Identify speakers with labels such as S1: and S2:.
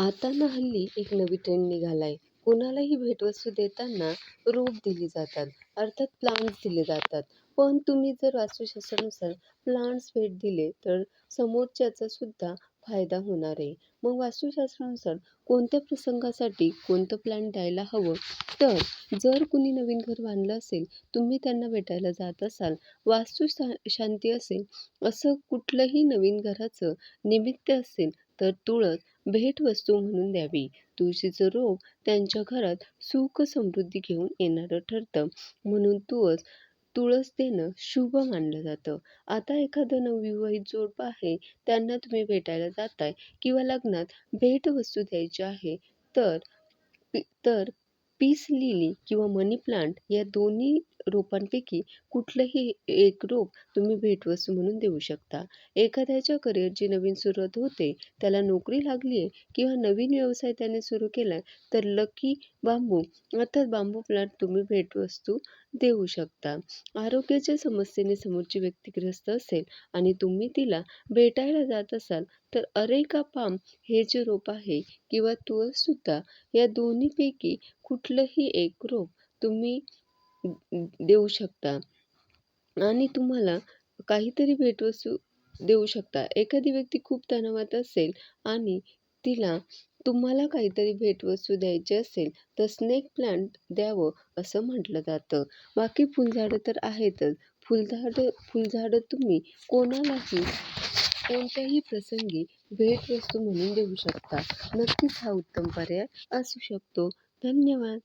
S1: आता ना हल्ली एक नवी ट्रेंड निघालाय. कोणालाही भेटवस्तू देताना रोप दिली जातात. अर्थात प्लांट्स दिले जातात. पण तुम्ही जर वास्तुशास्त्रानुसार प्लांट्स भेट दिले तर समोरच्याचा सुद्धा फायदा होणार आहे. मग वास्तुशास्त्रानुसार कोणत्या प्रसंगासाठी कोणतं प्लांट द्यायला हवं? तर जर कुणी नवीन घर बांधलं असेल, तुम्ही त्यांना भेटायला जात असाल, शांती असेल, असं कुठलंही नवीन घराचं निमित्त असेल, तर तुळस भेटवस्तू म्हणून द्यावी. तुळशीचं रोप त्यांच्या घरात सुख समृद्धी घेऊन येणारं ठरतं. म्हणून तुळस देणं शुभ मानलं जातं. आता एखादं नवविवाहित जोडपं आहे, त्यांना तुम्ही भेटायला जाताय किंवा लग्नात भेटवस्तू द्यायची आहे, तर तर पीस लिली किंवा मनी प्लांट या दोन्ही रोपांपैकी कुठलंही एक रोप तुम्ही भेटवस्तू म्हणून देऊ शकता. एखाद्याच्या करिअरची नवीन सुरुवात होते, त्याला नोकरी लागली आहे किंवा नवीन व्यवसाय त्याने सुरू केलाय, तर लकी बांबू अर्थात बांबू प्लांट तुम्ही भेटवस्तू देऊ शकता. आरोग्याच्या समस्येने समोरची व्यक्ती ग्रस्त असेल आणि तुम्ही तिला भेटायला जात असाल, तर अरेका पाम हे जे रोप आहे किंवा तुळससुद्धा या दोन्हीपैकी कुठलंही एक रोप तुम्ही देऊ शकता आणि तुम्हाला काहीतरी भेटवस्तू देऊ शकता. एखादी व्यक्ती खूप तणावात असेल आणि तिला तुम्हाला काहीतरी भेटवस्तू द्यायची असेल, तर स्नेक प्लांट द्यावं असं म्हटलं जातं. बाकी फुलझाडं तर आहेतच. फुलझाडं तुम्ही कोणालाही कोणत्याही प्रसंगी भेटवस्तू म्हणून देऊ शकता. नक्कीच हा उत्तम पर्याय असू शकतो. धन्यवाद.